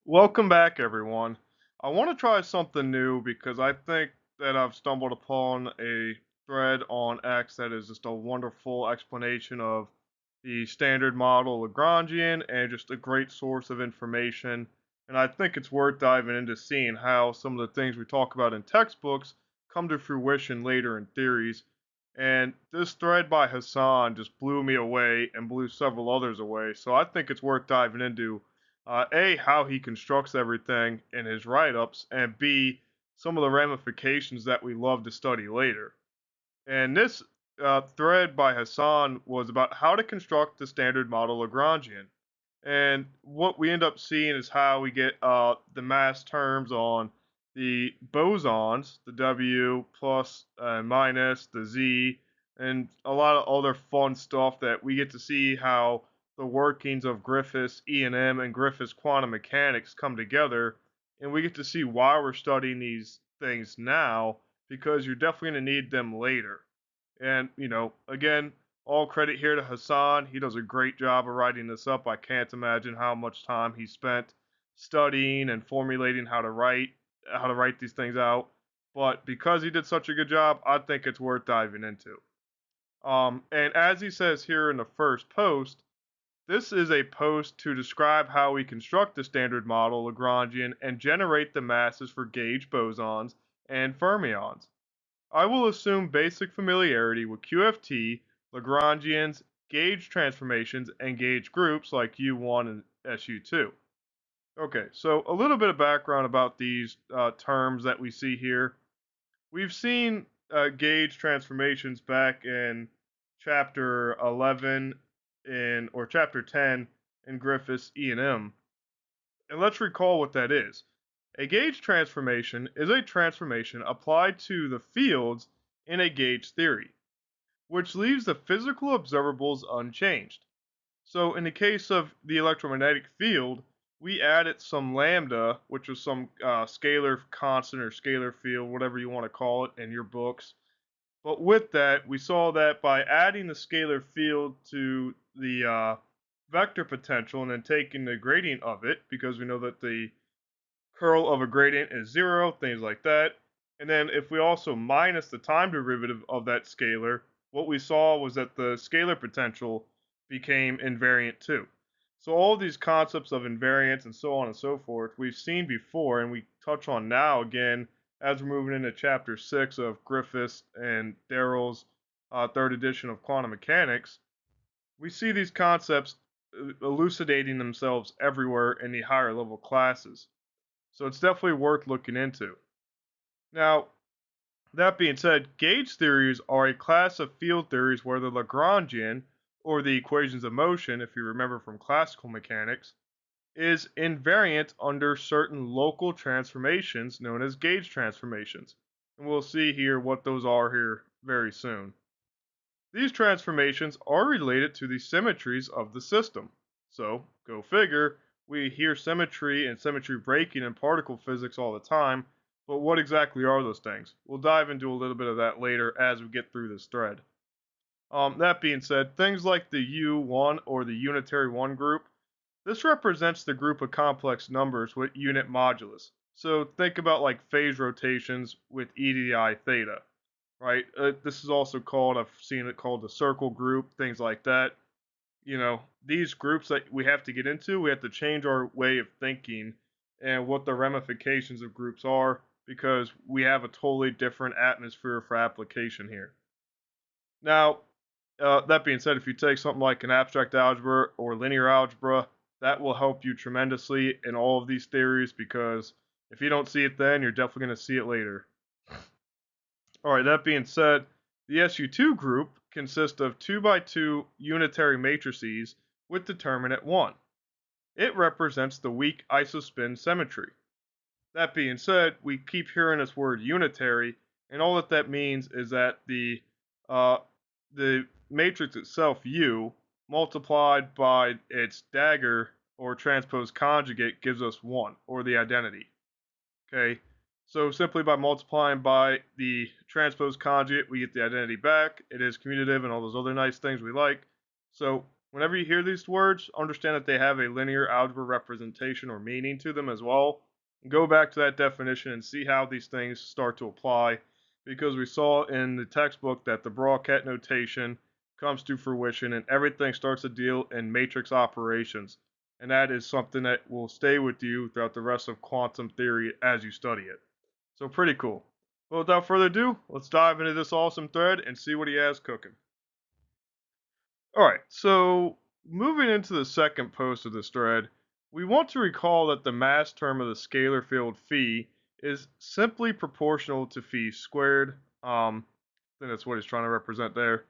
Welcome back, everyone. I want to try something new because I think that I've stumbled upon a thread on X that is just a wonderful explanation of the standard model Lagrangian and just a great source of information. And I think it's worth diving into seeing how some of the things we talk about in textbooks come to fruition later in theories. And this thread by Hassaan just blew me away and blew several others away. So I think it's worth diving into A, how he constructs everything in his write ups, and B, some of the ramifications that we love to study later. And this thread by Hassan was about how to construct the standard model Lagrangian. And what we end up seeing is how we get the mass terms on the bosons, the W plus minus, the Z, and a lot of other fun stuff that we get to see how the workings of Griffiths E&M and Griffiths quantum mechanics come together. And we get to see why we're studying these things now because you're definitely going to need them later. And, again, all credit here to Hassan. He does a great job of writing this up. I can't imagine how much time he spent studying and formulating how to write these things out. But because he did such a good job, I think it's worth diving into. And as he says here in the first post, this is a post to describe how we construct the standard model Lagrangian and generate the masses for gauge bosons and fermions. I will assume basic familiarity with QFT, Lagrangians, gauge transformations, and gauge groups like U1 and SU2. Okay, so a little bit of background about these terms that we see here. We've seen gauge transformations back in chapter 11 or chapter 10 in Griffiths E&M. And let's recall what that is. A gauge transformation is a transformation applied to the fields in a gauge theory, which leaves the physical observables unchanged. So, in the case of the electromagnetic field, we added some lambda, which was some scalar constant or scalar field, whatever you want to call it in your books. But with that, we saw that by adding the scalar field to the vector potential and then taking the gradient of it, because we know that the curl of a gradient is 0, things like that. And then if we also minus the time derivative of that scalar, what we saw was that the scalar potential became invariant too. So all these concepts of invariance and so on and so forth, we've seen before and we touch on now again as we're moving into chapter 6 of Griffiths and Darrell's third edition of quantum mechanics. We see these concepts elucidating themselves everywhere in the higher level classes. So it's definitely worth looking into. Now, that being said, gauge theories are a class of field theories where the Lagrangian, or the equations of motion, if you remember from classical mechanics, is invariant under certain local transformations known as gauge transformations. And we'll see here what those are here very soon. These transformations are related to the symmetries of the system. So, go figure, we hear symmetry and symmetry breaking in particle physics all the time, but what exactly are those things? We'll dive into a little bit of that later as we get through this thread. That being said, things like the U1 or the unitary 1 group, this represents the group of complex numbers with unit modulus. So think about like phase rotations with e to the I theta, right? This is also called, I've seen it called the circle group, things like that. These groups that we have to get into, we have to change our way of thinking and what the ramifications of groups are because we have a totally different atmosphere for application here. Now, that being said, if you take something like an abstract algebra or linear algebra, that will help you tremendously in all of these theories because if you don't see it then, you're definitely going to see it later. All right, that being said, the SU2 group consists of 2 by 2 unitary matrices with determinant 1. It represents the weak isospin symmetry. That being said, we keep hearing this word unitary, and all that means is that uh, the matrix itself, U, multiplied by its dagger or transpose conjugate gives us 1, or the identity. Okay, so simply by multiplying by the transpose conjugate, we get the identity back. It is commutative and all those other nice things we like. So Whenever you hear these words, understand that they have a linear algebra representation or meaning to them as well. Go back to that definition and see how these things start to apply, because we saw in the textbook that the Brouquet notation comes to fruition and everything starts to deal in matrix operations. And that is something that will stay with you throughout the rest of quantum theory as you study it. So pretty cool. Well, without further ado, let's dive into this awesome thread and see what he has cooking. Alright, so moving into the second post of this thread, we want to recall that the mass term of the scalar field phi is simply proportional to phi squared. I think that's what he's trying to represent there.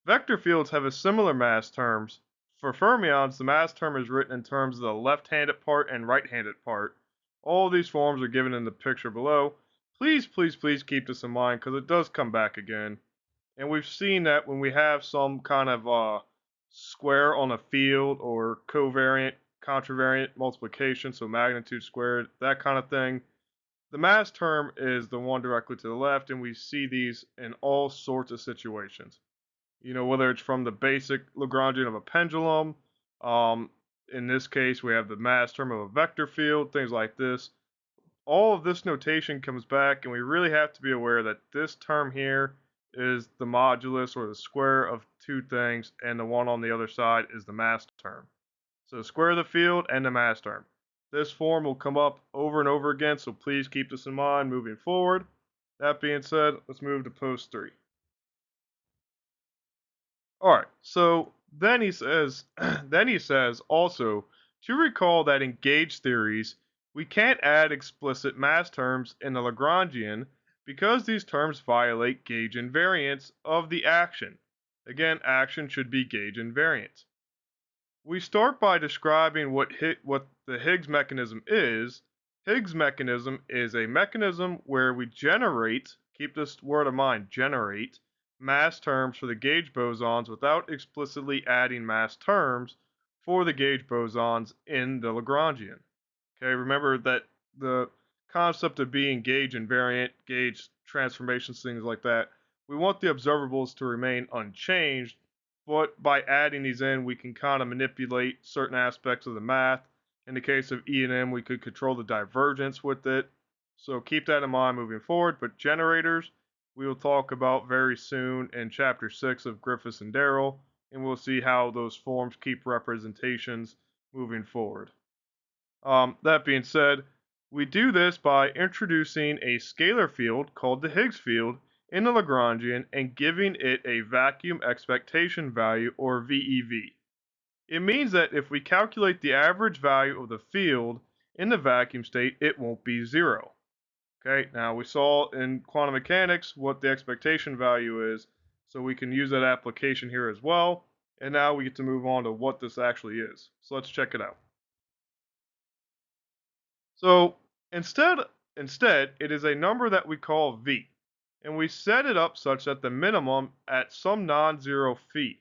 Vector fields have a similar mass terms. For fermions, the mass term is written in terms of the left-handed part and right-handed part. All of these forms are given in the picture below. Please, please, please keep this in mind because it does come back again. And we've seen that when we have some kind of square on a field or covariant, contravariant multiplication, so magnitude squared, that kind of thing, the mass term is the one directly to the left, and we see these in all sorts of situations. You know, whether it's from the basic Lagrangian of a pendulum, um, in this case, we have the mass term of a vector field, things like this. All of this notation comes back, and we really have to be aware that this term here is the modulus or the square of two things, and the one on the other side is the mass term. So square of the field and the mass term. This form will come up over and over again, so please keep this in mind moving forward. That being said, let's move to post 3. Alright, so then he says also to recall that in gauge theories, we can't add explicit mass terms in the Lagrangian because these terms violate gauge invariance of the action. Again, action should be gauge invariant. We start by describing what the Higgs mechanism is. Higgs mechanism is a mechanism where we generate, keep this word in mind, generate, mass terms for the gauge bosons without explicitly adding mass terms for the gauge bosons in the Lagrangian. Okay, remember that the concept of being gauge invariant, gauge transformations, things like that, we want the observables to remain unchanged, but by adding these in, we can kind of manipulate certain aspects of the math. In the case of E and M, we could control the divergence with it. So keep that in mind moving forward. But generators, we will talk about very soon in Chapter 6 of Griffiths and Darrell, and we'll see how those forms keep representations moving forward. That being said, we do this by introducing a scalar field called the Higgs field in the Lagrangian and giving it a vacuum expectation value, or VEV. It means that if we calculate the average value of the field in the vacuum state, it won't be zero. Okay, now we saw in quantum mechanics what the expectation value is, so we can use that application here as well. And now we get to move on to what this actually is. So let's check it out. So instead, it is a number that we call V, and we set it up such that the minimum at some non-zero phi.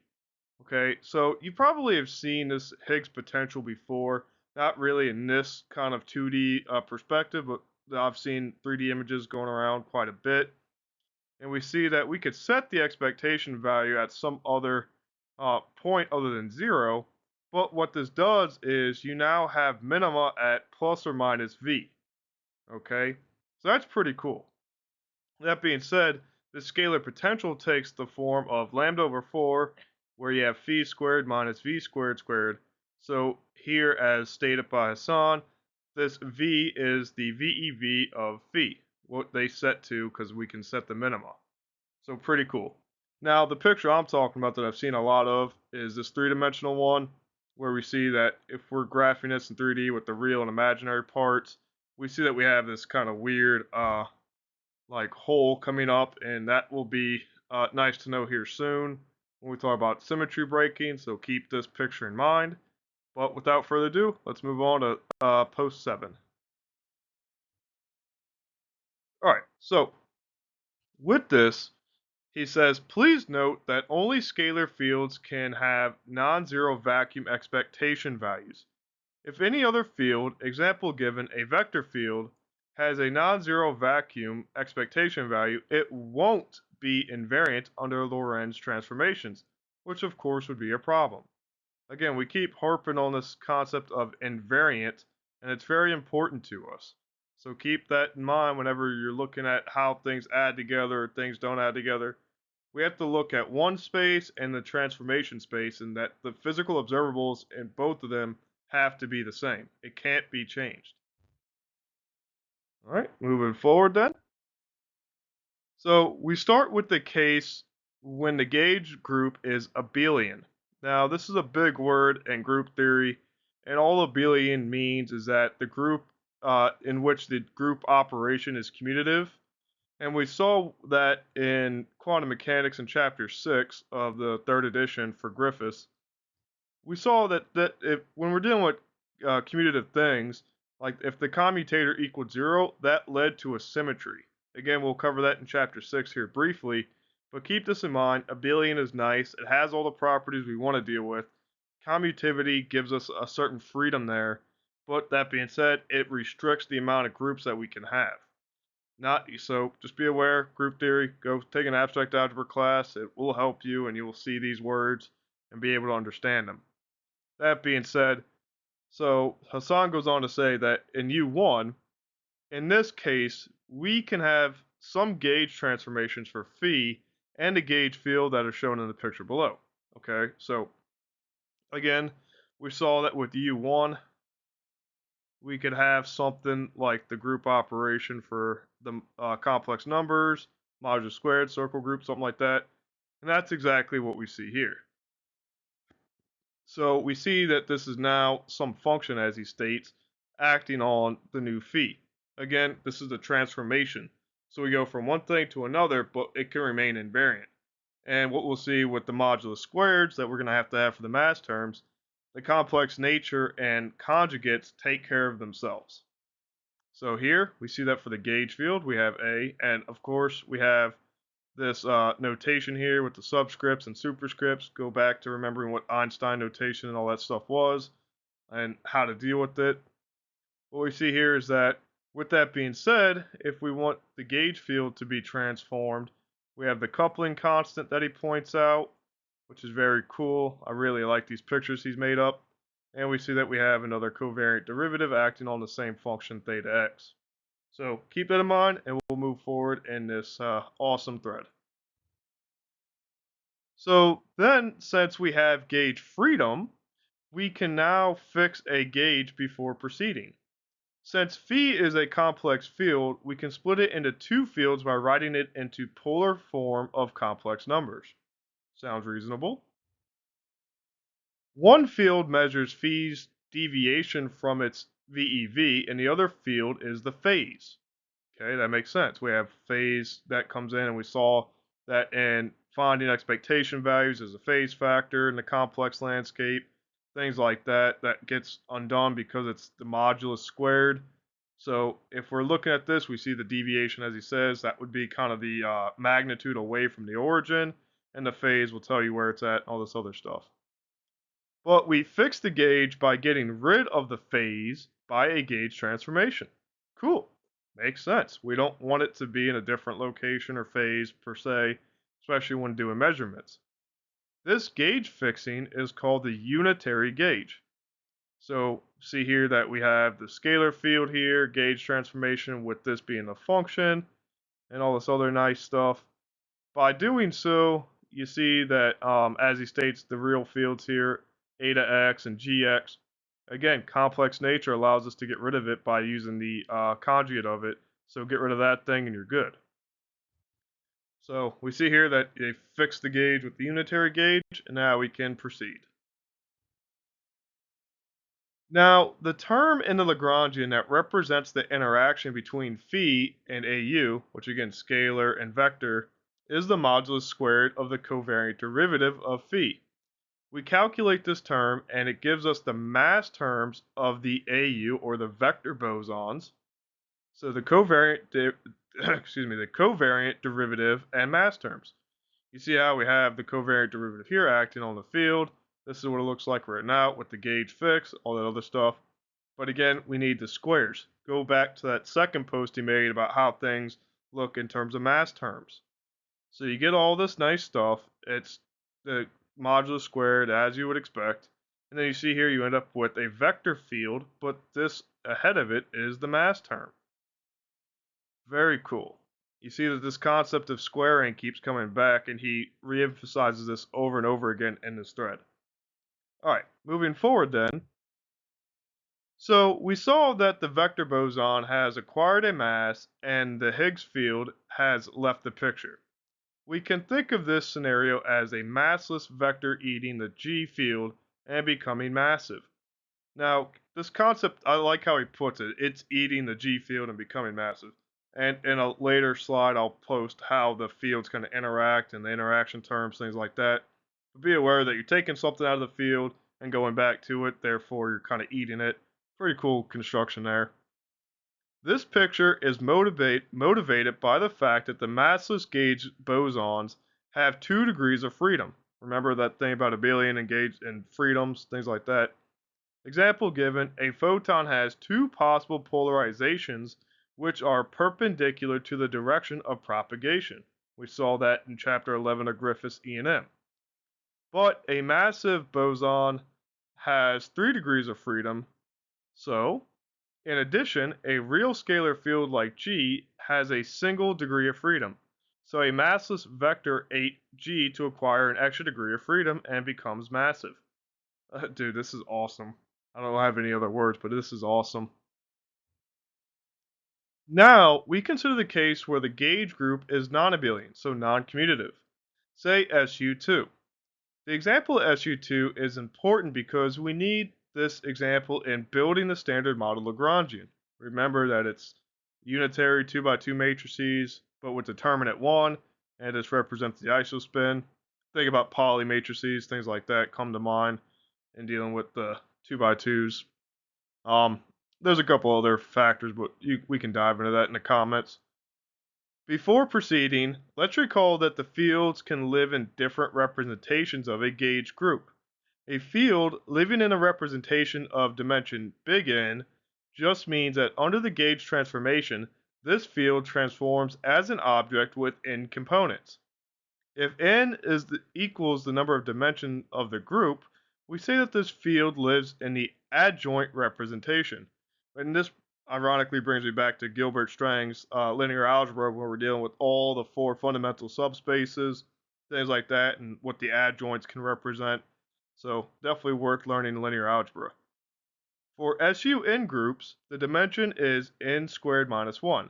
Okay, so you probably have seen this Higgs potential before, not really in this kind of 2D perspective, but I've seen 3D images going around quite a bit, and we see that we could set the expectation value at some other point other than zero, but what this does is you now have minima at plus or minus V. Okay, so that's pretty cool. That being said, the scalar potential takes the form of lambda over 4, where you have phi squared minus v squared squared. So here, as stated by Hassaan, this v is the VEV of phi, what they set to, because we can set the minima. So pretty cool. Now, the picture I'm talking about that I've seen a lot of is this three-dimensional one, where we see that if we're graphing this in 3D with the real and imaginary parts, we see that we have this kind of weird like hole coming up, and that will be nice to know here soon when we talk about symmetry breaking, so keep this picture in mind. But without further ado, let's move on to post 7. Alright, so with this, he says, please note that only scalar fields can have non-zero vacuum expectation values. If any other field, example given, a vector field, has a non-zero vacuum expectation value, it won't be invariant under Lorentz transformations, which of course would be a problem. Again, we keep harping on this concept of invariant, and it's very important to us. So keep that in mind whenever you're looking at how things add together or things don't add together. We have to look at one space and the transformation space, and that the physical observables in both of them have to be the same. It can't be changed. All right, moving forward then. So we start with the case when the gauge group is abelian. Now, this is a big word in group theory, and all abelian means is that the group in which the group operation is commutative. And we saw that in quantum mechanics in chapter 6 of the third edition for Griffiths. We saw that if when we're dealing with commutative things, like if the commutator equaled 0, that led to a symmetry. Again, we'll cover that in chapter 6 here briefly, but keep this in mind. Abelian is nice. It has all the properties we want to deal with. Commutativity gives us a certain freedom there, but that being said, it restricts the amount of groups that we can have. Not so. Just be aware. Group theory. Go take an abstract algebra class. It will help you, and you will see these words and be able to understand them. That being said, so Hassaan goes on to say that in U1, in this case, we can have some gauge transformations for phi and a gauge field that are shown in the picture below. Okay, so again, we saw that with U1, we could have something like the group operation for the complex numbers, modulus squared, circle group, something like that. And that's exactly what we see here. So we see that this is now some function, as he states, acting on the new phi. Again, this is a transformation. So we go from one thing to another, but it can remain invariant. And what we'll see with the modulus squareds that we're going to have for the mass terms, the complex nature and conjugates take care of themselves. So here we see that for the gauge field, we have A, and of course we have this notation here with the subscripts and superscripts. Go back to remembering what Einstein notation and all that stuff was and how to deal with it. What we see here is that, with that being said, if we want the gauge field to be transformed, we have the coupling constant that he points out, which is very cool. I really like these pictures he's made up. And we see that we have another covariant derivative acting on the same function theta x. So keep that in mind, and we'll move forward in this awesome thread. So then, since we have gauge freedom, we can now fix a gauge before proceeding. Since phi is a complex field, we can split it into two fields by writing it into polar form of complex numbers. Sounds reasonable. One field measures phi's deviation from its VEV, and the other field is the phase. Okay, that makes sense. We have phase that comes in, and we saw that in finding expectation values as a phase factor in the complex landscape, things like that, that gets undone because it's the modulus squared. So if we're looking at this, we see the deviation, as he says, that would be kind of the magnitude away from the origin, and the phase will tell you where it's at, and all this other stuff. But we fix the gauge by getting rid of the phase by a gauge transformation. Cool. Makes sense. We don't want it to be in a different location or phase per se, especially when doing measurements. This gauge fixing is called the unitary gauge. So see here that we have the scalar field here, gauge transformation with this being a function, and all this other nice stuff. By doing so, you see that, as he states, the real fields here, eta x and gx, again, complex nature allows us to get rid of it by using the conjugate of it. So get rid of that thing and you're good. So we see here that they fixed the gauge with the unitary gauge, and now we can proceed. Now, the term in the Lagrangian that represents the interaction between phi and AU, which again, scalar and vector, is the modulus squared of the covariant derivative of phi. We calculate this term, and it gives us the mass terms of the AU, or the vector bosons. So the covariant, the covariant derivative and mass terms. You see how we have the covariant derivative here acting on the field. This is what it looks like right now with the gauge fix, all that other stuff. But again, we need the squares. Go back to that second post he made about how things look in terms of mass terms. So you get all this nice stuff. It's the modulus squared, as you would expect. And then you see here you end up with a vector field, but this ahead of it is the mass term. Very cool. You see that this concept of squaring keeps coming back, and he reemphasizes this over and over again in this thread. All right, moving forward then. So we saw that the vector boson has acquired a mass and the Higgs field has left the picture. We can think of this scenario as a massless vector eating the G field and becoming massive. Now, this concept, I like how he puts it. It's eating the G field and becoming massive. And in a later slide, I'll post how the fields kind of interact and the interaction terms, things like that. But be aware that you're taking something out of the field and going back to it, therefore, you're kind of eating it. Pretty cool construction there. This picture is motivated by the fact that the massless gauge bosons have 2 degrees of freedom. Remember that thing about abelian and gauge and freedoms, things like that. Example given, a photon has 2 possible polarizations which are perpendicular to the direction of propagation. We saw that in chapter 11 of Griffiths E&M. But a massive boson has 3 degrees of freedom, so in addition, a real scalar field like G has a single degree of freedom. So a massless vector ate G to acquire an extra degree of freedom and becomes massive. Dude, this is awesome. I don't have any other words, but this is awesome. Now, we consider the case where the gauge group is non-abelian, so non-commutative. Say SU2. The example SU2 is important because we need this example in building the standard model Lagrangian. Remember that it's unitary 2x2 matrices, but with determinant 1, and this represents the isospin. Think about Pauli matrices, things like that come to mind in dealing with the 2x2s. There's a couple other factors, but we can dive into that in the comments. Before proceeding, let's recall that the fields can live in different representations of a gauge group. A field living in a representation of dimension big N just means that under the gauge transformation, this field transforms as an object with n components. If n equals the number of dimensions of the group, we say that this field lives in the adjoint representation. And this ironically brings me back to Gilbert Strang's linear algebra, where we're dealing with all the 4 fundamental subspaces, things like that, and what the adjoints can represent. So definitely worth learning linear algebra. For SUN groups, the dimension is n squared minus 1.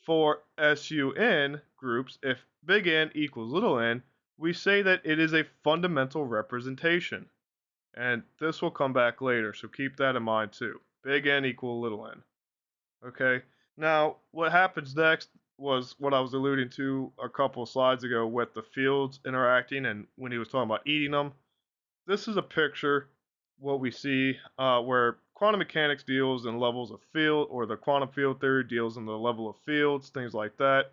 For SUN groups, if big N equals little n, we say that it is a fundamental representation. And this will come back later, so keep that in mind too. Big N equal little n. Okay, now what happens next was what I was alluding to a couple of slides ago with the fields interacting and when he was talking about eating them. This is a picture, what we see, where quantum mechanics deals in levels of field, or the quantum field theory deals in the level of fields, things like that.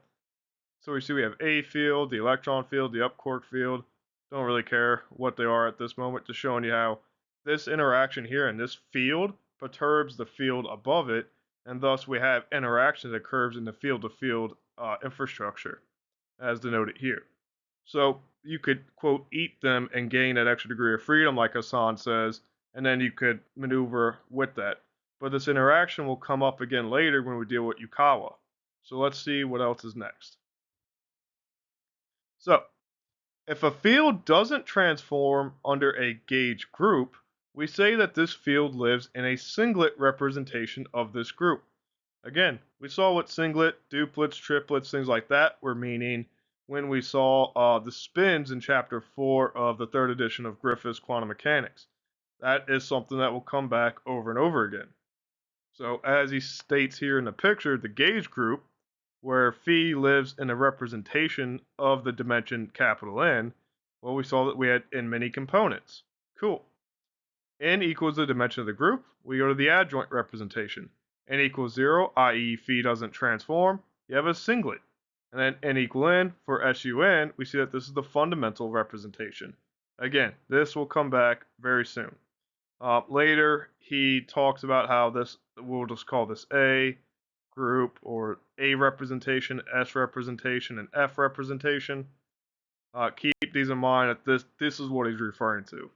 So we see we have A field, the electron field, the up quark field. Don't really care what they are at this moment, just showing you how this interaction here in this field perturbs the field above it, and thus we have interaction that occurs in the field-to-field infrastructure, as denoted here. So you could, quote, eat them and gain that extra degree of freedom, like Hassaan says, and then you could maneuver with that. But this interaction will come up again later when we deal with 𝐬𝐝𝐢𝐬. So let's see what else is next. So, if a field doesn't transform under a gauge group, we say that this field lives in a singlet representation of this group. Again, we saw what singlet, duplets, triplets, things like that were meaning when we saw the spins in chapter 4 of the 3rd edition of Griffiths Quantum Mechanics. That is something that will come back over and over again. So as he states here in the picture, the gauge group, where phi lives in a representation of the dimension capital N, well, we saw that we had n many components. Cool. N equals the dimension of the group. We go to the adjoint representation. N equals 0, i.e. phi doesn't transform. You have a singlet. And then n equal n for SUN, we see that this is the fundamental representation. Again, this will come back very soon. Later, he talks about how this, we'll just call this A group, or A representation, S representation, and F representation. Keep these in mind that this is what he's referring to.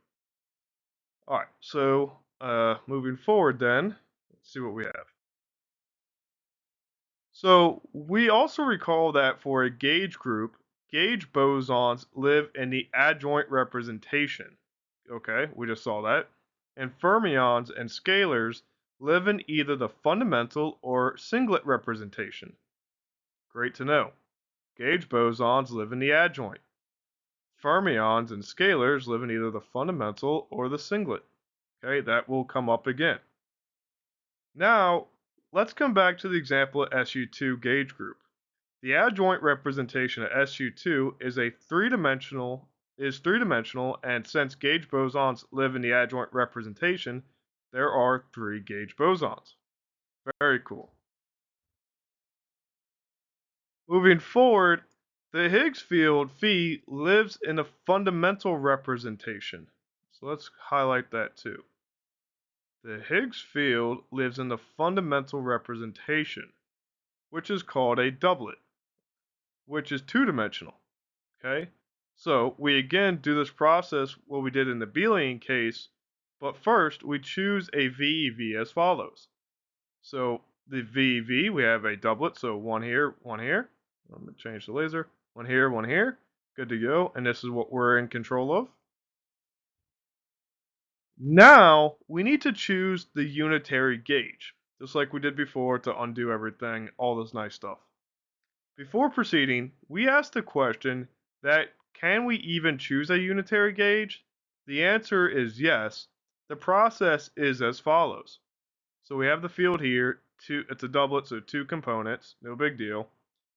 All right, so moving forward then, let's see what we have. So we also recall that for a gauge group, gauge bosons live in the adjoint representation. Okay, we just saw that. And fermions and scalars live in either the fundamental or singlet representation. Great to know. Gauge bosons live in the adjoint. Fermions and scalars live in either the fundamental or the singlet. Okay, that will come up again. Now, let's come back to the example of SU2 gauge group. The adjoint representation of SU2 is three-dimensional, and since gauge bosons live in the adjoint representation, there are three gauge bosons. Very cool. Moving forward, the Higgs field phi lives in the fundamental representation. So let's highlight that too. The Higgs field lives in the fundamental representation, which is called a doublet, which is two-dimensional. Okay, so we again do this process what we did in the 𝐕𝐢𝐝 case, but first we choose a VEV as follows. So the VEV, we have a doublet, so one here, one here. I'm going to change the laser. One here, good to go, and this is what we're in control of. Now we need to choose the unitary gauge, just like we did before to undo everything, all this nice stuff. Before proceeding, we asked the question that can we even choose a unitary gauge? The answer is yes. The process is as follows. So we have the field here, it's a doublet, so two components, no big deal.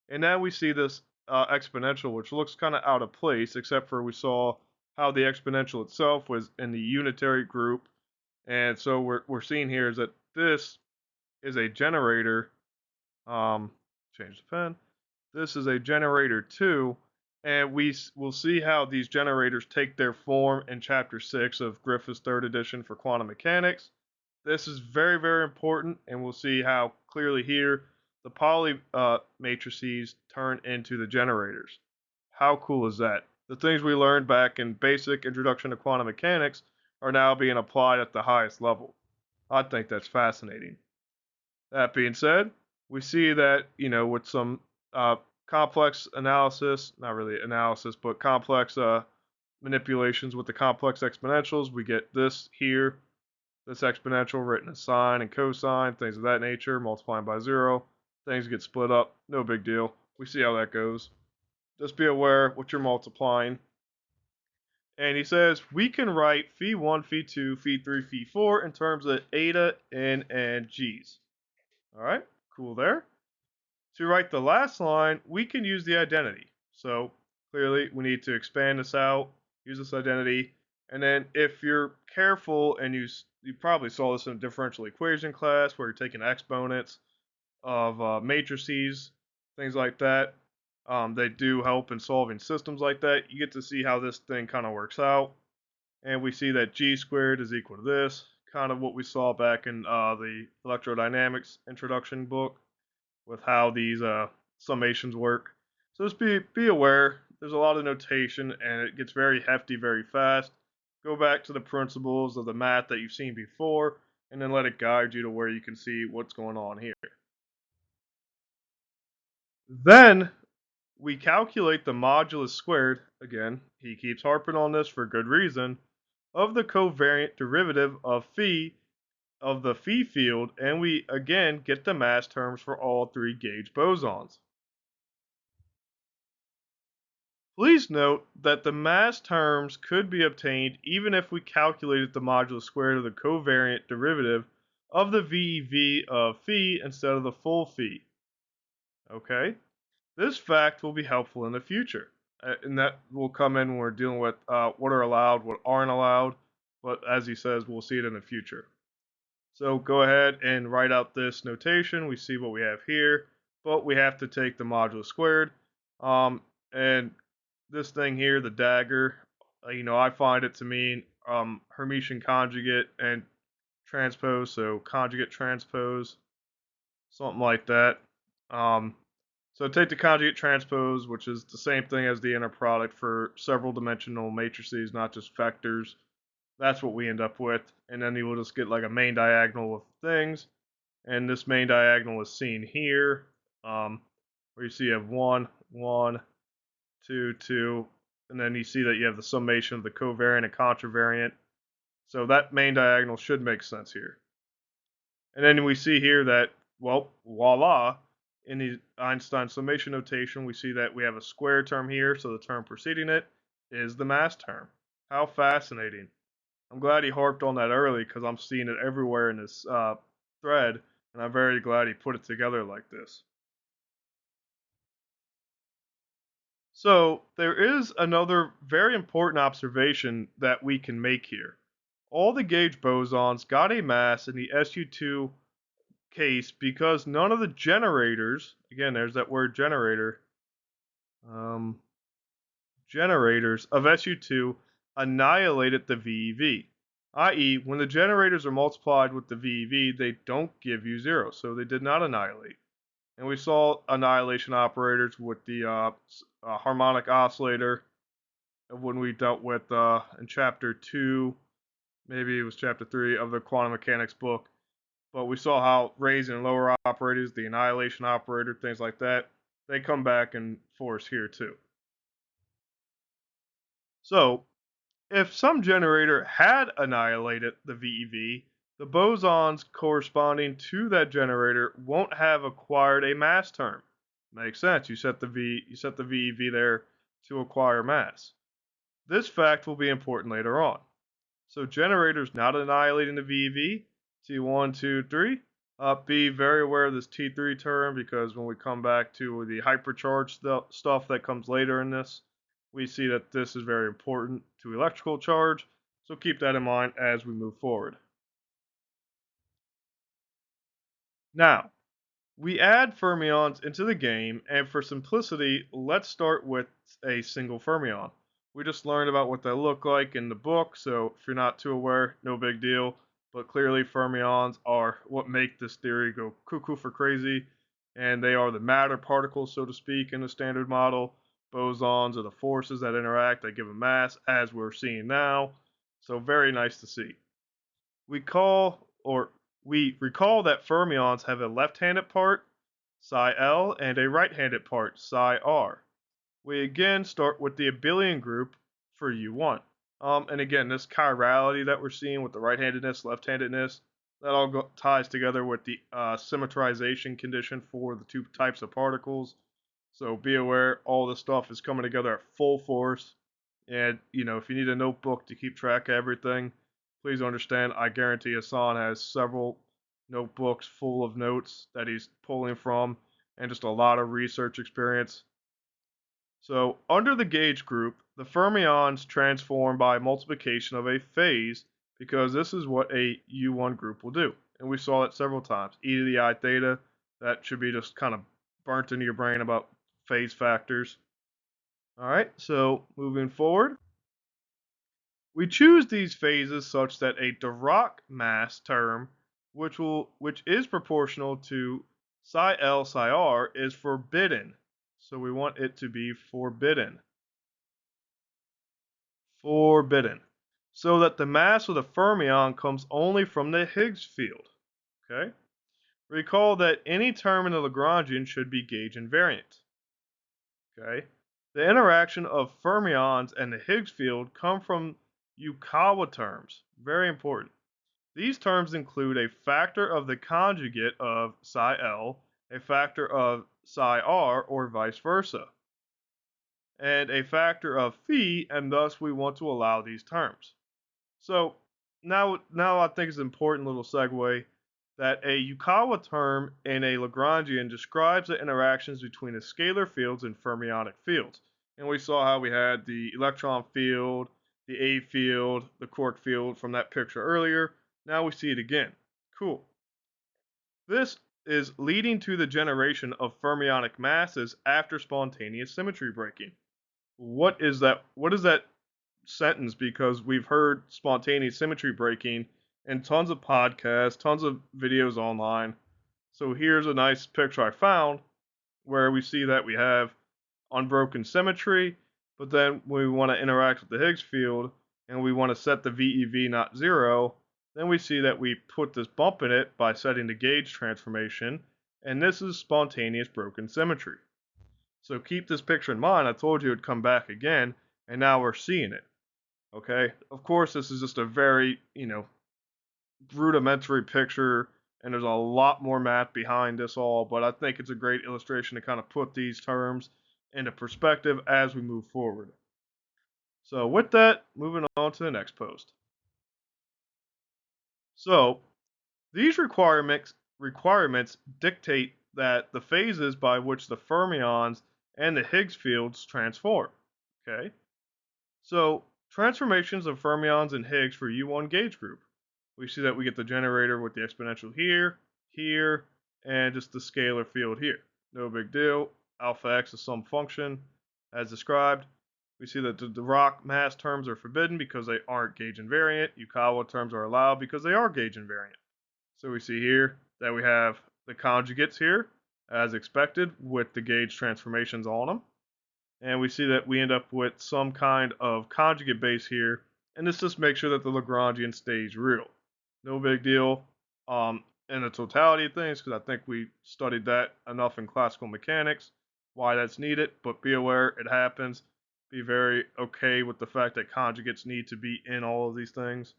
And now we see this exponential, which looks kind of out of place, except for we saw how the exponential itself was in the unitary group. And so we're seeing here is that this is a generator. Change the pen. This is a generator 2, and we will see how these generators take their form in Chapter 6 of Griffiths' 3rd edition for quantum mechanics. This is very, very important, and we'll see how clearly here the Pauli matrices turn into the generators. How cool is that? The things we learned back in basic introduction to quantum mechanics are now being applied at the highest level. I think that's fascinating. That being said, we see that, with some complex analysis, not really analysis, but complex manipulations with the complex exponentials, we get this here, this exponential written as sine and cosine, things of that nature, multiplying by 0. Things get split up, no big deal. We see how that goes. Just be aware what you're multiplying. And he says we can write phi1, phi2, phi3, phi4 in terms of eta, n, and g's. All right, cool there. To write the last line, we can use the identity. So clearly we need to expand this out, use this identity, and then if you're careful and you probably saw this in a differential equation class where you're taking exponents of matrices, things like that. They do help in solving systems like that. You get to see how this thing kind of works out. And we see that g squared is equal to this, kind of what we saw back in the Electrodynamics introduction book with how these summations work. So just be aware. There's a lot of notation, and it gets very hefty very fast. Go back to the principles of the math that you've seen before, and then let it guide you to where you can see what's going on here. Then we calculate the modulus squared, again, he keeps harping on this for good reason, of the covariant derivative of phi of the phi field, and we again get the mass terms for all three gauge bosons. Please note that the mass terms could be obtained even if we calculated the modulus squared of the covariant derivative of the VEV of phi instead of the full phi. Okay? This fact will be helpful in the future, and that will come in when we're dealing with what are allowed, what aren't allowed, but as he says, we'll see it in the future. So go ahead and write out this notation. We see what we have here, but we have to take the modulus squared. And this thing here, the dagger, I find it to mean Hermitian conjugate and transpose, so conjugate transpose, something like that. So take the conjugate transpose, which is the same thing as the inner product for several dimensional matrices, not just vectors. That's what we end up with. And then you will just get like a main diagonal of things. And this main diagonal is seen here, where you see you have 1, 1, 2, 2, and then you see that you have the summation of the covariant and contravariant. So that main diagonal should make sense here. And then we see here that, well, voila, in the Einstein summation notation, we see that we have a square term here, so the term preceding it is the mass term. How fascinating. I'm glad he harped on that early because I'm seeing it everywhere in this thread, and I'm very glad he put it together like this. So there is another very important observation that we can make here. All the gauge bosons got a mass in the SU2 case because none of the generators, again, there's that word generator, generators of SU2 annihilated the VEV. I.e., when the generators are multiplied with the VEV, they don't give you 0, so they did not annihilate. And we saw annihilation operators with the harmonic oscillator when we dealt with in chapter 2, maybe it was chapter 3 of the quantum mechanics book. But we saw how raising and lower operators, the annihilation operator, things like that, they come back in force here too. So if some generator had annihilated the VEV, the bosons corresponding to that generator won't have acquired a mass term. Makes sense. You set the VEV there to acquire mass. This fact will be important later on. So generators not annihilating the VEV, T1, 2, 3. Be very aware of this T3 term because when we come back to the hypercharged stuff that comes later in this, we see that this is very important to electrical charge. So keep that in mind as we move forward. Now, we add fermions into the game, and for simplicity, let's start with a single fermion. We just learned about what they look like in the book, so if you're not too aware, no big deal. But clearly, fermions are what make this theory go cuckoo for crazy, and they are the matter particles, so to speak, in the standard model. Bosons are the forces that interact that give a mass, as we're seeing now. So very nice to see. We recall that fermions have a left-handed part, psi L, and a right-handed part, psi R. We again start with the abelian group for U1. And again, this chirality that we're seeing with the right-handedness, left-handedness, that all ties together with the symmetrization condition for the two types of particles. So be aware, all this stuff is coming together at full force. And, if you need a notebook to keep track of everything, please understand, I guarantee Hassaan has several notebooks full of notes that he's pulling from and just a lot of research experience. So, under the gauge group, the fermions transform by multiplication of a phase because this is what a U1 group will do. And we saw it several times. E to the I theta, that should be just kind of burnt into your brain about phase factors. All right, so moving forward, we choose these phases such that a Dirac mass term, which is proportional to psi L psi R, is forbidden. So we want it to be forbidden. Forbidden. So that the mass of the fermion comes only from the Higgs field. Okay? Recall that any term in the Lagrangian should be gauge invariant. Okay? The interaction of fermions and the Higgs field come from 𝐀𝐤 terms. Very important. These terms include a factor of the conjugate of psi L, a factor of psi R, or vice versa, and a factor of phi, and thus we want to allow these terms. So now I think it's an important little segue that a 𝐀𝐤 term in a Lagrangian describes the interactions between the scalar fields and fermionic fields. And we saw how we had the electron field, the A field, the quark field from that picture earlier. Now we see it again. Cool. This is leading to the generation of fermionic masses after spontaneous symmetry breaking. What is that? What is that sentence? Because we've heard spontaneous symmetry breaking in tons of podcasts, tons of videos online. So here's a nice picture I found where we see that we have unbroken symmetry, but then when we want to interact with the Higgs field, and we want to set the VEV not 0, then we see that we put this bump in it by setting the gauge transformation, and this is spontaneous broken symmetry. So keep this picture in mind. I told you it would come back again, and now we're seeing it. Okay, of course, this is just a very, rudimentary picture, and there's a lot more math behind this all, but I think it's a great illustration to kind of put these terms into perspective as we move forward. So with that, moving on to the next post. So these requirements dictate that the phases by which the fermions and the Higgs fields transform. Okay, so transformations of fermions and Higgs for U1 gauge group. We see that we get the generator with the exponential here, here, and just the scalar field here. No big deal. Alpha x is some function as described. We see that the Dirac mass terms are forbidden because they aren't gauge invariant. 𝐬𝐞𝐨 terms are allowed because they are gauge invariant. So we see here that we have the conjugates here, as expected, with the gauge transformations on them. And we see that we end up with some kind of conjugate base here, and this just makes sure that the Lagrangian stays real. No big deal in the totality of things, because I think we studied that enough in classical mechanics, why that's needed, but be aware it happens. Be very okay with the fact that conjugates need to be in all of these things.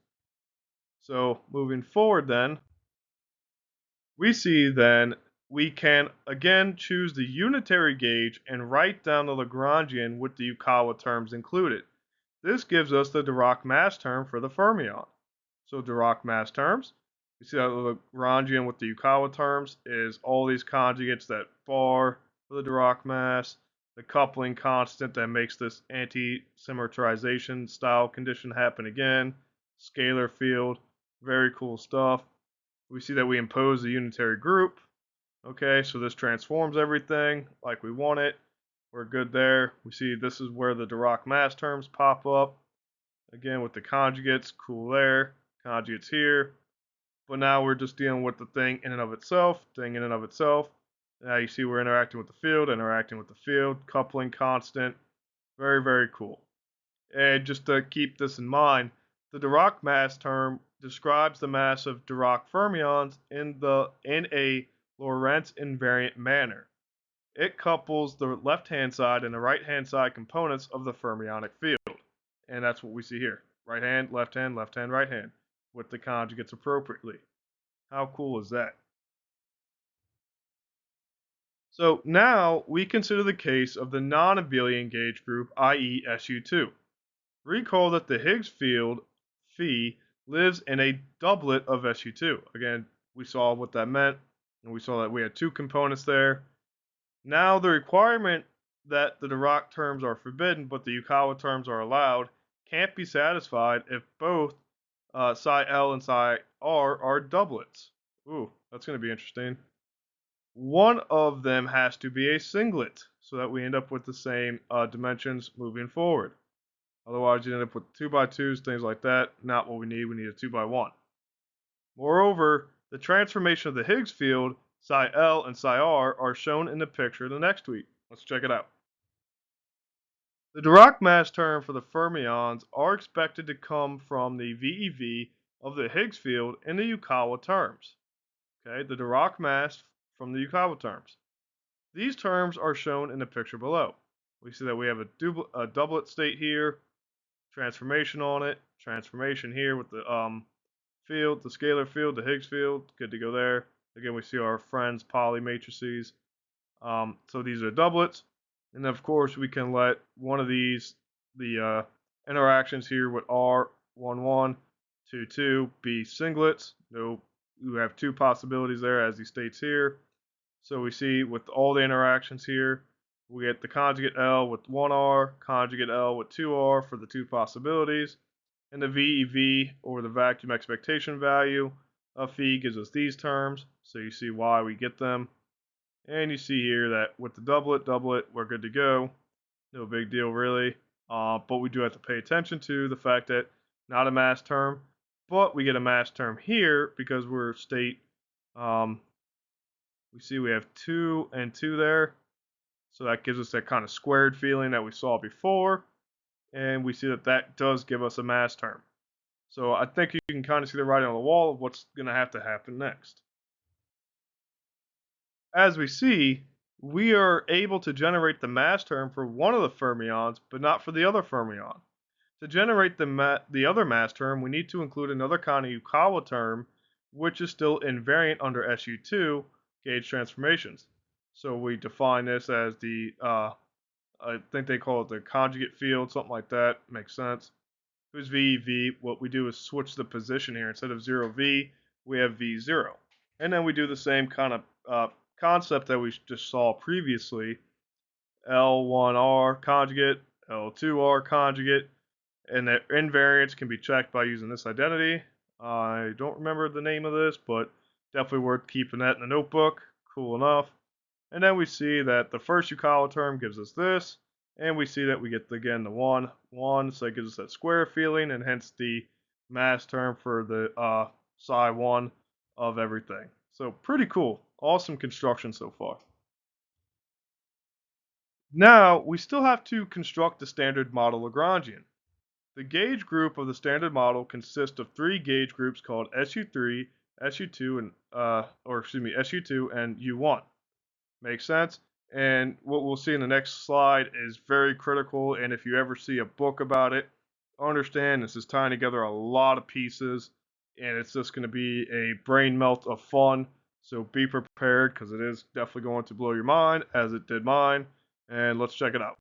So moving forward then, we see then we can again choose the unitary gauge and write down the Lagrangian with the 𝐬𝐞𝐨 terms included. This gives us the Dirac mass term for the fermion. So Dirac mass terms, you see that the Lagrangian with the 𝐬𝐞𝐨 terms is all these conjugates that bar for the Dirac mass, the coupling constant that makes this anti-symmetrization style condition happen again, scalar field, very cool stuff. We see that we impose the unitary group. Okay, so this transforms everything like we want it. We're good there. We see this is where the Dirac mass terms pop up. Again, with the conjugates, cool there. Conjugates here. But now we're just dealing with the thing in and of itself, thing in and of itself. Now you see we're interacting with the field, coupling constant. Very, very cool. And just to keep this in mind, the Dirac mass term describes the mass of Dirac fermions in a Lorentz invariant manner. It couples the left-hand side and the right-hand side components of the fermionic field. And that's what we see here. Right hand, left hand, right hand, with the conjugates appropriately. How cool is that? So now we consider the case of the non-abelian gauge group, i.e. SU2. Recall that the Higgs field, phi, lives in a doublet of SU2. Again, we saw what that meant, and we saw that we had two components there. Now the requirement that the Dirac terms are forbidden but the 𝐬𝐞𝐨 terms are allowed can't be satisfied if both psi L and psi R are doublets. Ooh, that's going to be interesting. One of them has to be a singlet so that we end up with the same dimensions moving forward. Otherwise, you end up with 2x2s, things like that. Not what we need. We need a 2x1. Moreover, the transformation of the Higgs field, psi L and psi R, are shown in the picture in the next tweet. Let's check it out. The Dirac mass term for the fermions are expected to come from the VEV of the Higgs field in the 𝐬𝐞𝐨 terms. Okay, the Dirac mass from the 𝐬𝐞𝐨 terms. These terms are shown in the picture below. We see that we have a doublet state here, transformation on it, transformation here with the field, the scalar field, the Higgs field, good to go there. Again, we see our friends poly matrices. So these are doublets. And of course, we can let one of these, the interactions here with R11, 2, be singlets. So we have two possibilities there as he states here. So we see with all the interactions here, we get the conjugate L with 1R, conjugate L with 2R for the two possibilities. And the VEV, or the vacuum expectation value of phi, gives us these terms. So you see why we get them. And you see here that with the doublet, we're good to go. No big deal really. But we do have to pay attention to the fact that not a mass term, but we get a mass term here because we're state, we see we have 2 and 2 there. So that gives us that kind of squared feeling that we saw before. and we see that that does give us a mass term. So I think you can kind of see the writing on the wall of what's going to happen next. As we see, we are able to generate the mass term for one of the fermions, but not for the other fermion. To generate the other mass term, we need to include another kind of Yukawa term, which is still invariant under SU2 gauge transformations. So we define this as the, I think they call it the conjugate field, something like that. Makes sense. Who's VV? What we do is switch the position here. Instead of 0V, we have V0. And then we do the same kind of concept that we just saw previously. L1R conjugate, L2R conjugate, and that invariance can be checked by using this identity. I don't remember the name of this, but definitely worth keeping that in the notebook. Cool enough. And then we see that the first Yukawa term gives us this, and we see that we get, again, the 1, 1, so that gives us that square feeling, and hence the mass term for the psi1 of everything. So pretty cool. Awesome construction so far. Now, we still have to construct the standard model Lagrangian. The gauge group of the standard model consists of three gauge groups called SU3, SU2, and SU2 and U1. Makes sense? And what we'll see in the next slide is very critical. And if you ever see a book about it, understand this is tying together a lot of pieces, and it's just going to be a brain melt of fun. So be prepared because it is definitely going to blow your mind, as it did mine. And let's check it out.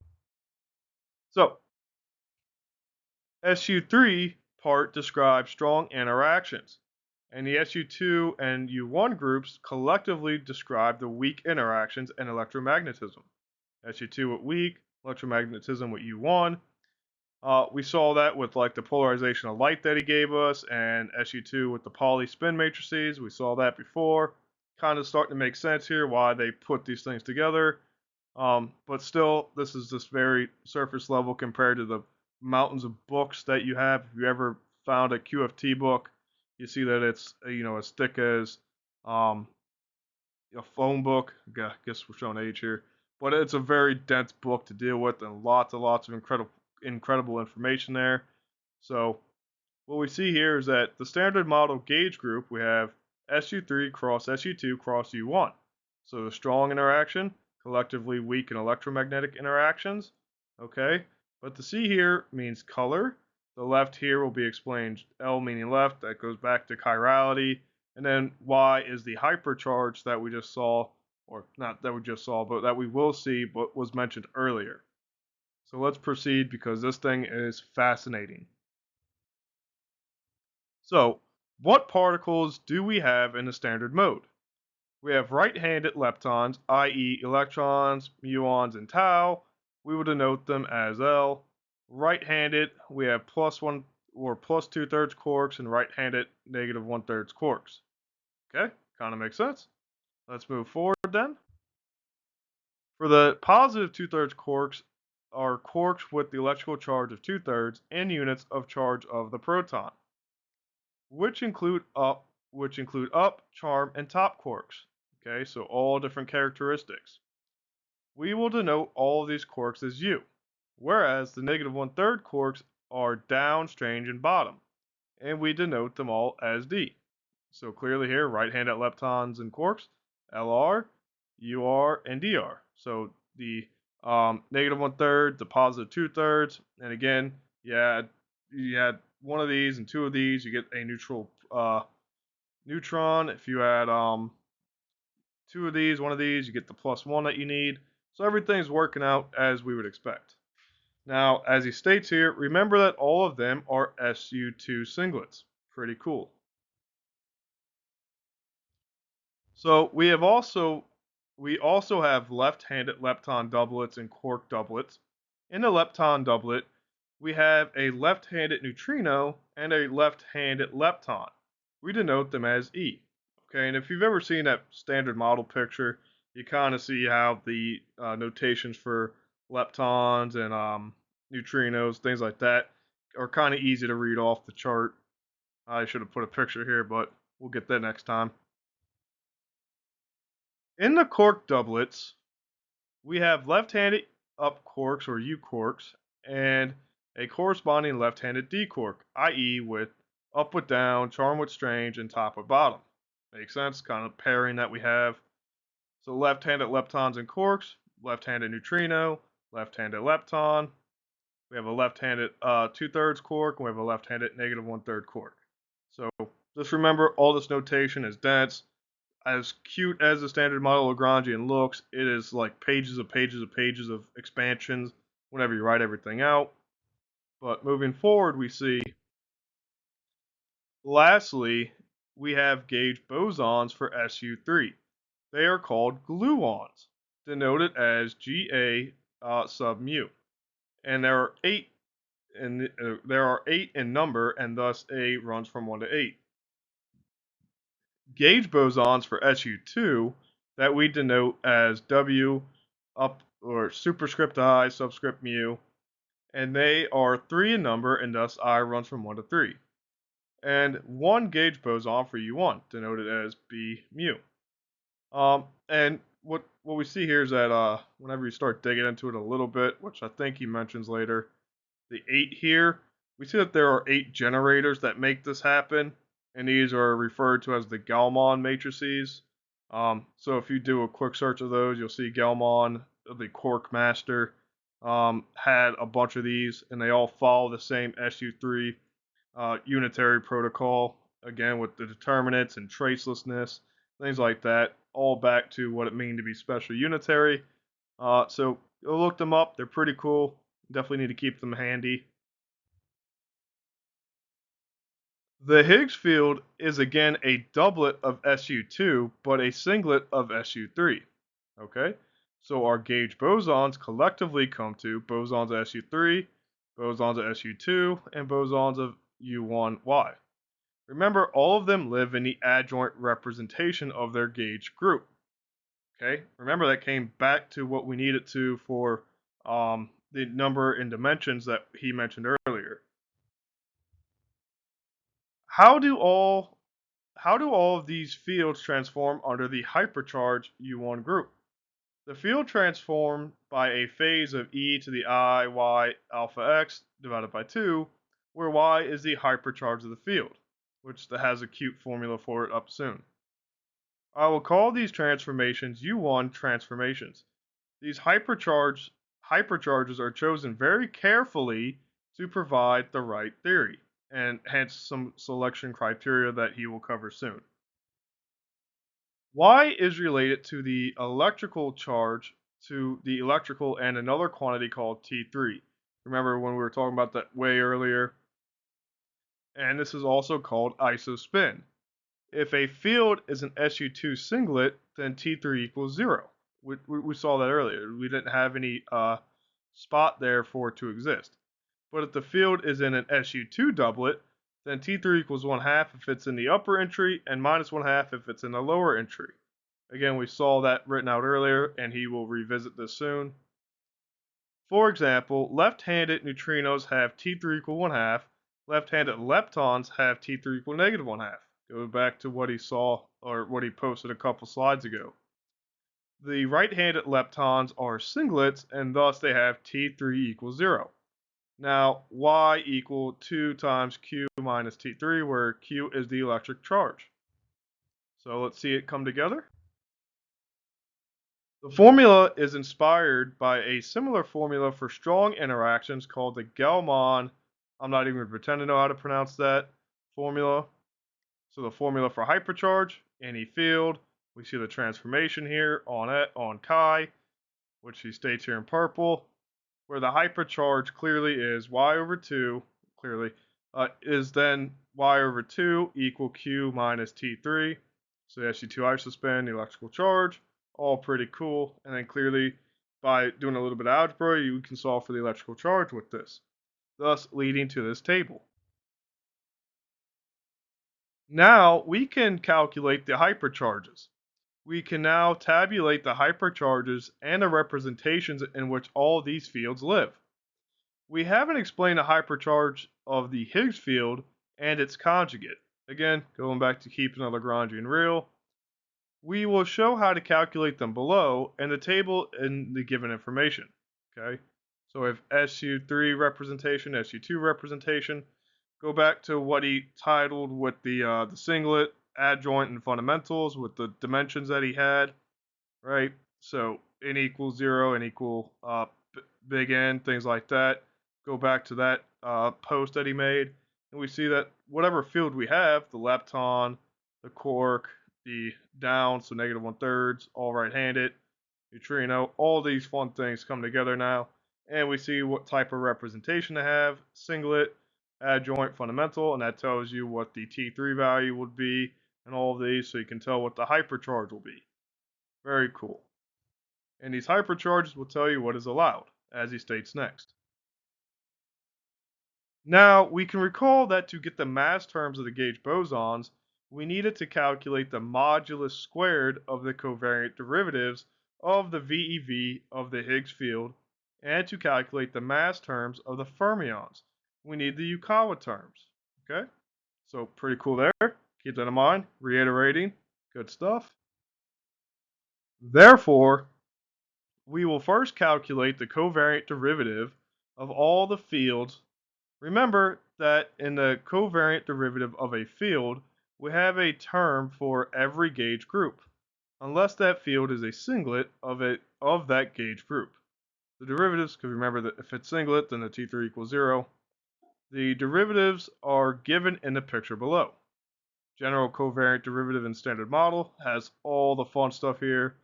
So SU3 part describes strong interactions, and the SU2 and U1 groups collectively describe the weak interactions and electromagnetism. SU2 with weak, electromagnetism with U1. We saw that with like the polarization of light that he gave us, and SU2 with the Pauli spin matrices. We saw that before. Kind of starting to make sense here why they put these things together. But still, this is just very surface level compared to the mountains of books that you have. If you ever found a QFT book, you see that it's as thick as a phone book. I guess we're showing age here, but it's a very dense book to deal with, and lots of incredible information there. So what we see here is that the standard model gauge group, we have SU3 cross SU2 cross U1. So the strong interaction, collectively weak and electromagnetic interactions. Okay, but the C here means color. The left here will be explained, L meaning left, that goes back to chirality. And then Y is the hypercharge that we just saw, or not that we just saw, but that we will see, but was mentioned earlier. So let's proceed because this thing is fascinating. So, what particles do we have in the standard mode? We have right-handed leptons, i.e. electrons, muons, and tau. We will denote them as L. Right-handed, we have +1 or +2/3 quarks, and right-handed -1/3 quarks. Okay, kind of makes sense. Let's move forward then. For the positive 2/3 quarks are quarks with the electrical charge of 2/3 and units of charge of the proton, which include up, charm, and top quarks. Okay, so all different characteristics. We will denote all of these quarks as U, whereas the -1/3 quarks are down, strange, and bottom, and we denote them all as D. So clearly here, right-handed leptons and quarks, LR, UR, and DR. So the -1/3, the positive 2/3, and again, you had one of these and two of these, you get a neutral neutron. If you add two of these, one of these, you get the +1 that you need. So everything's working out as we would expect. Now, as he states here, remember that all of them are SU2 singlets. Pretty cool. So we also have left-handed lepton doublets and quark doublets. In the lepton doublet, we have a left-handed neutrino and a left-handed lepton. We denote them as E. Okay, and if you've ever seen that standard model picture, you kind of see how the notations for leptons and neutrinos, things like that, are kind of easy to read off the chart. I should have put a picture here, but we'll get that next time. In the quark doublets, we have left-handed up quarks or U quarks and a corresponding left-handed d-quark, i.e. with up with down, charm with strange, and top with bottom. Makes sense? Kind of pairing that we have. So left-handed leptons and quarks, left-handed neutrino, left-handed lepton. We have a left-handed 2/3 quark, and we have a left-handed negative 1/3 quark. So just remember, all this notation is dense. As cute as the standard model Lagrangian looks, it is like pages of pages of pages of expansions whenever you write everything out. But moving forward, we see, lastly, we have gauge bosons for SU3. They are called gluons, denoted as Ga sub mu. And there are eight in number, and thus A runs from 1 to 8. Gauge bosons for SU2 that we denote as W up or superscript I subscript mu, and they are 3 in number, and thus I runs from 1 to 3. And one gauge boson for U1 denoted as B mu. And what we see here is that whenever you start digging into it a little bit, which I think he mentions later, the 8 here, we see that there are 8 generators that make this happen, and these are referred to as the Gell-Mann matrices. So if you do a quick search of those, you'll see Gell-Mann, the quark master, had a bunch of these, and they all follow the same SU3 unitary protocol, again with the determinants and tracelessness, things like that, all back to what it means to be special unitary. So go look them up, they're pretty cool. Definitely need to keep them handy. The Higgs field is again a doublet of SU2, but a singlet of SU3. Okay? So our gauge bosons collectively come to bosons of SU3, bosons of SU2, and bosons of U1Y. Remember, all of them live in the adjoint representation of their gauge group. Okay? Remember, that came back to what we needed to for the number and dimensions that he mentioned earlier. How do all of these fields transform under the hypercharged U1 group? The field transformed by a phase of e to the I y alpha x divided by 2, where y is the hypercharge of the field, which has a cute formula for it up soon. I will call these transformations U1 transformations. These hypercharges are chosen very carefully to provide the right theory, and hence some selection criteria that he will cover soon. Y is related to the electrical charge to the electrical and another quantity called T3. Remember when we were talking about that way earlier? And this is also called isospin. If a field is an SU2 singlet, then T3 equals 0. We saw that earlier. We didn't have any spot there for it to exist. But if the field is in an SU2 doublet, then T3 equals 1/2 if it's in the upper entry and minus 1/2 if it's in the lower entry. Again, we saw that written out earlier, and he will revisit this soon. For example, left-handed neutrinos have T3 equal 1/2. Left-handed leptons have T3 equal negative 1/2. Go back to what he saw, or what he posted a couple slides ago. The right-handed leptons are singlets, and thus they have T3 equals 0. Now, Y equal 2 times Q minus T3, where Q is the electric charge. So let's see it come together. The formula is inspired by a similar formula for strong interactions called the Gell-Mann, I'm not even pretending to know how to pronounce that formula. So the formula for hypercharge, any field, we see the transformation here on chi, which he states here in purple, where the hypercharge clearly is y over 2, is then y over 2 equal q minus T3. So the SU2 isospin, the electrical charge, all pretty cool. And then clearly, by doing a little bit of algebra, you can solve for the electrical charge with this, thus leading to this table. Now we can calculate the hypercharges. We can now tabulate the hypercharges and the representations in which all these fields live. We haven't explained the hypercharge of the Higgs field and its conjugate. Again, going back to keeping the Lagrangian real, we will show how to calculate them below and the table in the given information. Okay, So we have SU3 representation, SU2 representation. Go back to what he titled with the singlet, adjoint, and fundamentals with the dimensions that he had, right? So n equals 0, n equal big N, things like that. Go back to that post that he made, and we see that whatever field we have, the lepton, the quark, the down, so negative 1/3, all right-handed, neutrino, all these fun things come together now, and we see what type of representation to have, singlet, adjoint, fundamental, and that tells you what the T3 value would be, and all of these, so you can tell what the hypercharge will be. Very cool. And these hypercharges will tell you what is allowed, as he states next. Now, we can recall that to get the mass terms of the gauge bosons, we needed to calculate the modulus squared of the covariant derivatives of the VEV of the Higgs field, and to calculate the mass terms of the fermions, we need the 𝐬𝐞 terms. Okay? So, pretty cool there. Keep that in mind. Reiterating. Good stuff. Therefore, we will first calculate the covariant derivative of all the fields. Remember that in the covariant derivative of a field, we have a term for every gauge group, unless that field is a singlet of that gauge group. The derivatives, because remember that if it's singlet, then the T3 equals 0. The derivatives are given in the picture below. General covariant derivative in standard model has all the fun stuff here.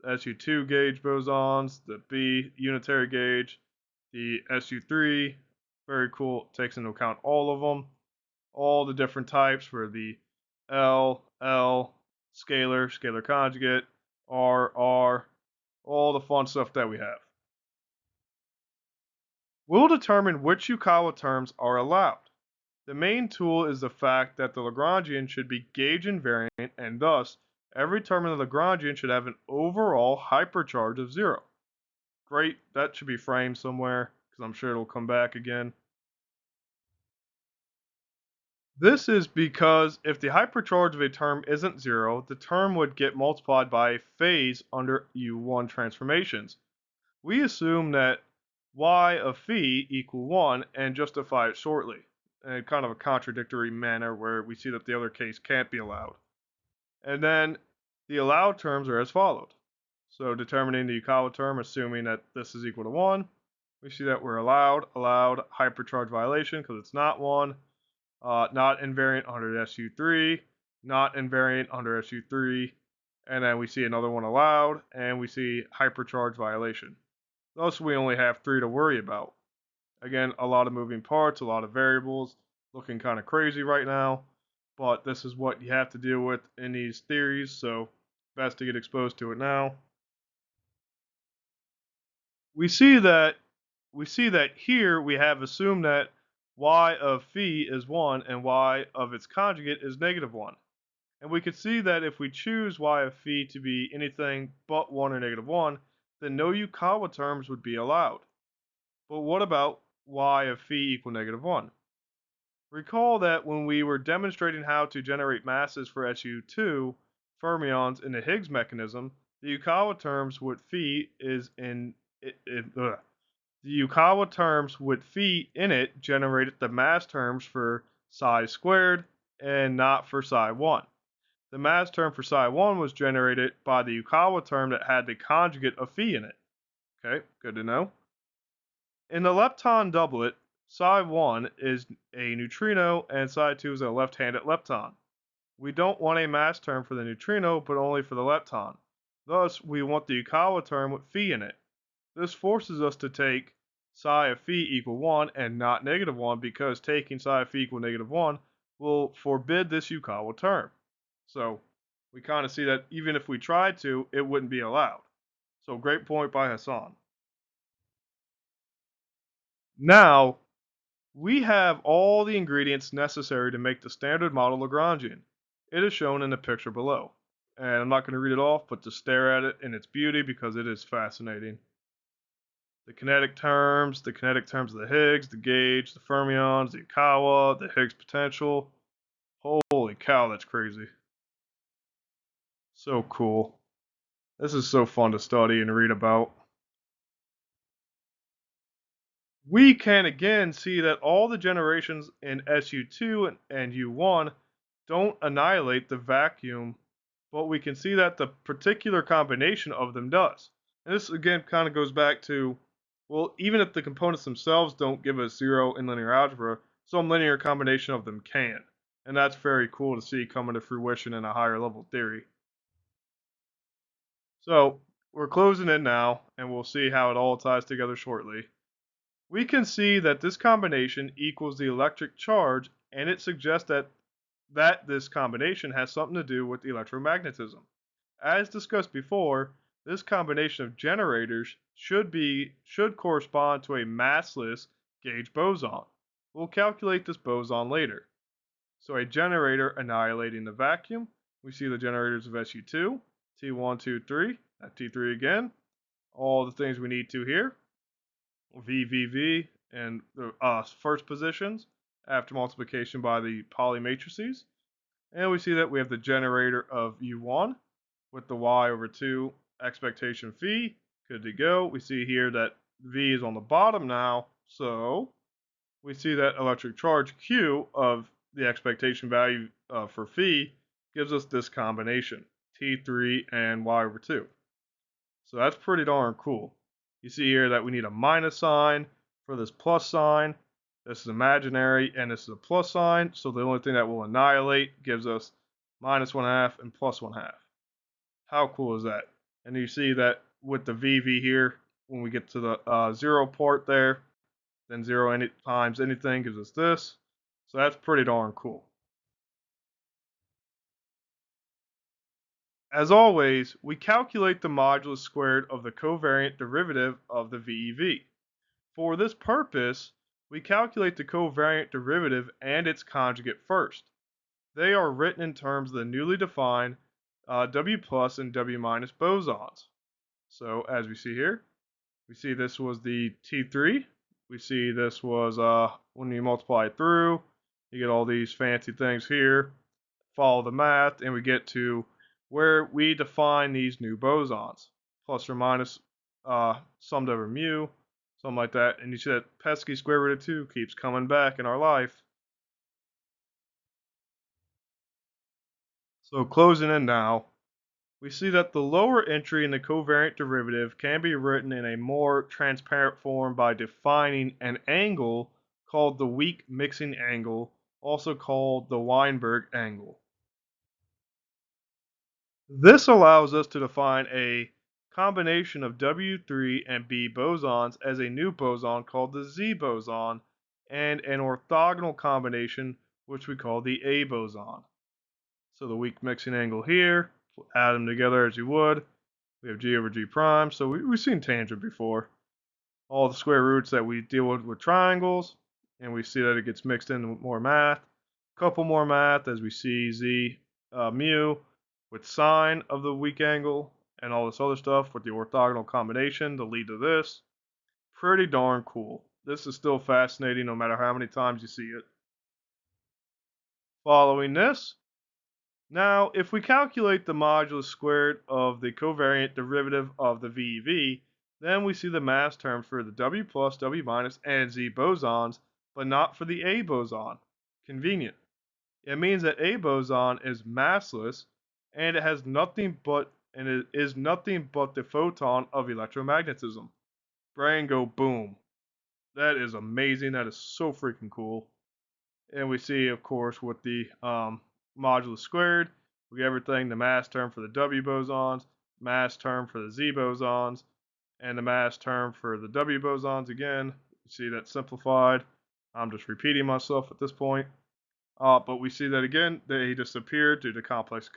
SU2 gauge bosons, the B unitary gauge, the SU3, very cool, takes into account all of them, all the different types for the L, scalar conjugate, R, all the fun stuff that we have. We'll determine which 𝐬𝐞 terms are allowed. The main tool is the fact that the Lagrangian should be gauge invariant, and thus every term in the Lagrangian should have an overall hypercharge of 0. Great, that should be framed somewhere, because I'm sure it'll come back again. This is because if the hypercharge of a term isn't 0, the term would get multiplied by a phase under U1 transformations. We assume that y of phi equal 1 and justify it shortly, in kind of a contradictory manner where we see that the other case can't be allowed. And then the allowed terms are as followed. So determining the 𝐬𝐞 term, assuming that this is equal to 1, we see that we're allowed hypercharge violation because it's not 1, not invariant under SU3, not invariant under SU3, and then we see another one allowed, and we see hypercharge violation. Thus, we only have 3 to worry about. Again, a lot of moving parts, a lot of variables, looking kind of crazy right now, but this is what you have to deal with in these theories, so best to get exposed to it now. We see that here we have assumed that y of phi is 1 and y of its conjugate is negative 1. And we could see that if we choose y of phi to be anything but 1 or negative 1, then no 𝐬𝐞 terms would be allowed. But what about y of phi equal negative 1? Recall that when we were demonstrating how to generate masses for SU2 fermions in the Higgs mechanism, the 𝐬𝐞 terms with phi is in the 𝐬𝐞 terms with phi in it generated the mass terms for psi squared and not for psi1. The mass term for psi1 was generated by the 𝐬𝐞 term that had the conjugate of phi in it. Okay, good to know. In the lepton doublet, psi1 is a neutrino and psi2 is a left-handed lepton. We don't want a mass term for the neutrino, but only for the lepton. Thus, we want the 𝐬𝐞 term with phi in it. This forces us to take psi of phi equal 1 and not negative 1 because taking psi of phi equal negative 1 will forbid this 𝐬𝐞 term. So we kind of see that even if we tried to, it wouldn't be allowed. So great point by Hassaan. Now, we have all the ingredients necessary to make the standard model Lagrangian. It is shown in the picture below. And I'm not going to read it off, but to stare at it in its beauty because it is fascinating. The kinetic terms of the Higgs, the gauge, the fermions, the 𝐬𝐞, the Higgs potential. Holy cow, that's crazy. So cool. This is so fun to study and read about. we can again see that all the generations in SU2 and U1 don't annihilate the vacuum, but we can see that the particular combination of them does. And this again kind of goes back to, well, even if the components themselves don't give us zero in linear algebra, some linear combination of them can. And that's very cool to see coming to fruition in a higher level theory. So we're closing in now, and we'll see how it all ties together shortly. We can see that this combination equals the electric charge, and it suggests that this combination has something to do with electromagnetism. As discussed before, this combination of generators should correspond to a massless gauge boson. We'll calculate this boson later. So a generator annihilating the vacuum, we see the generators of SU2, T1, 2, 3, T3 again, all the things we need to here, V, and the first positions after multiplication by the Pauli matrices. And we see that we have the generator of U1 with the y over 2 expectation phi. Good to go. We see here that V is on the bottom now, so we see that electric charge Q of the expectation value for phi gives us this combination, T3 and y over 2. So that's pretty darn cool. You see here that we need a minus sign for this plus sign. This is imaginary, and this is a plus sign, so the only thing that will annihilate gives us minus 1/2 and plus 1/2. How cool is that? And you see that with the VV here, when we get to the 0 part there, then 0 times anything gives us this. So that's pretty darn cool. As always, we calculate the modulus squared of the covariant derivative of the VEV. For this purpose, we calculate the covariant derivative and its conjugate first. They are written in terms of the newly defined W plus and W minus bosons. So as we see here, we see this was the T3. We see this was when you multiply it through, you get all these fancy things here. Follow the math, and we get to where we define these new bosons, plus or minus summed over mu, something like that. And you see that pesky square root of 2 keeps coming back in our life. So closing in now, we see that the lower entry in the covariant derivative can be written in a more transparent form by defining an angle called the weak mixing angle, also called the Weinberg angle. This allows us to define a combination of W3 and B bosons as a new boson called the Z boson, and an orthogonal combination which we call the A boson. So the weak mixing angle here, add them together as you would. We have G over G prime, so we've seen tangent before. All the square roots that we deal with triangles, and we see that it gets mixed in with more math. Couple more math as we see Z mu with sine of the weak angle and all this other stuff with the orthogonal combination to lead to this. Pretty darn cool. This is still fascinating no matter how many times you see it. Following this, now if we calculate the modulus squared of the covariant derivative of the VEV, then we see the mass terms for the W plus, W minus, and Z bosons, but not for the A boson. Convenient. It means that A boson is massless, and it has nothing but the photon of electromagnetism. Brain go boom. That is amazing. That is so freaking cool. And we see, of course, with the modulus squared, we get everything, the mass term for the W bosons, mass term for the Z bosons, and the mass term for the W bosons again. You see that simplified. I'm just repeating myself at this point. But we see that again, they disappeared due to complex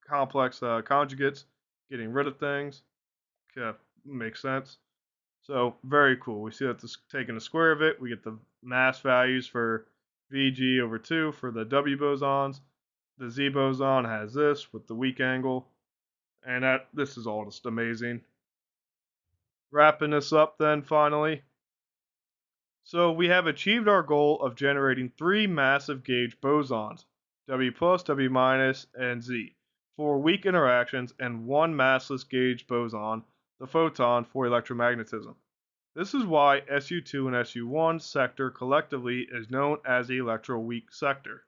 conjugates, getting rid of things. Okay, makes sense. So very cool. We see that taking the square of it, we get the mass values for Vg over 2 for the W bosons. The Z boson has this with the weak angle, and this is all just amazing. Wrapping this up then finally. So we have achieved our goal of generating 3 massive gauge bosons, W plus, W minus, and Z, for weak interactions, and 1 massless gauge boson, the photon, for electromagnetism. This is why SU2 and SU1 sector collectively is known as the electroweak sector.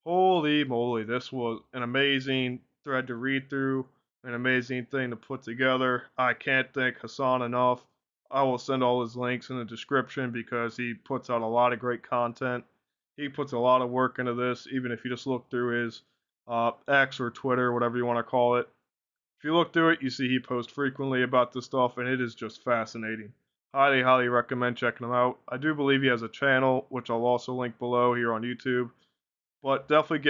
Holy moly, this was an amazing thread to read through, an amazing thing to put together. I can't thank Hassaan enough. I will send all his links in the description because he puts out a lot of great content. He puts a lot of work into this, even if you just look through his X or Twitter, whatever you want to call it. If you look through it, you see he posts frequently about this stuff, and it is just fascinating. Highly, highly recommend checking him out. I do believe he has a channel, which I'll also link below here on YouTube. But definitely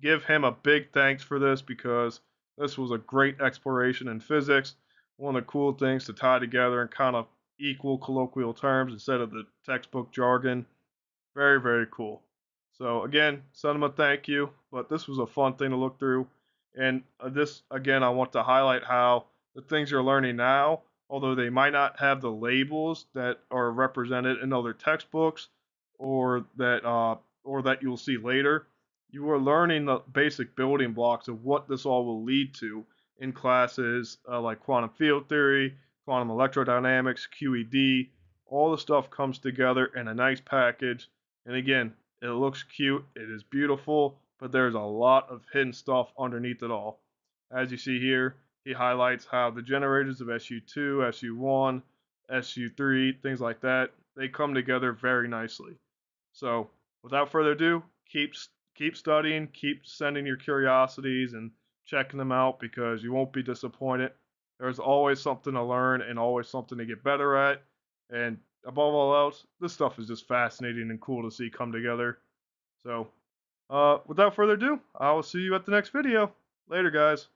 give him a big thanks for this because this was a great exploration in physics. One of the cool things to tie together in kind of equal colloquial terms instead of the textbook jargon. Very, very cool. So again, send him a thank you. But this was a fun thing to look through. And this, again, I want to highlight how the things you're learning now, although they might not have the labels that are represented in other textbooks or that you'll see later, you are learning the basic building blocks of what this all will lead to in classes like quantum field theory, quantum electrodynamics, QED. All the stuff comes together in a nice package. And again, it looks cute, it is beautiful, but there's a lot of hidden stuff underneath it all. As you see here, he highlights how the generators of SU2, SU1, SU3, things like that, they come together very nicely. So, without further ado, keep studying, keep sending your curiosities and checking them out because you won't be disappointed. There's always something to learn and always something to get better at. And above all else, this stuff is just fascinating and cool to see come together. So, without further ado, I will see you at the next video. Later, guys.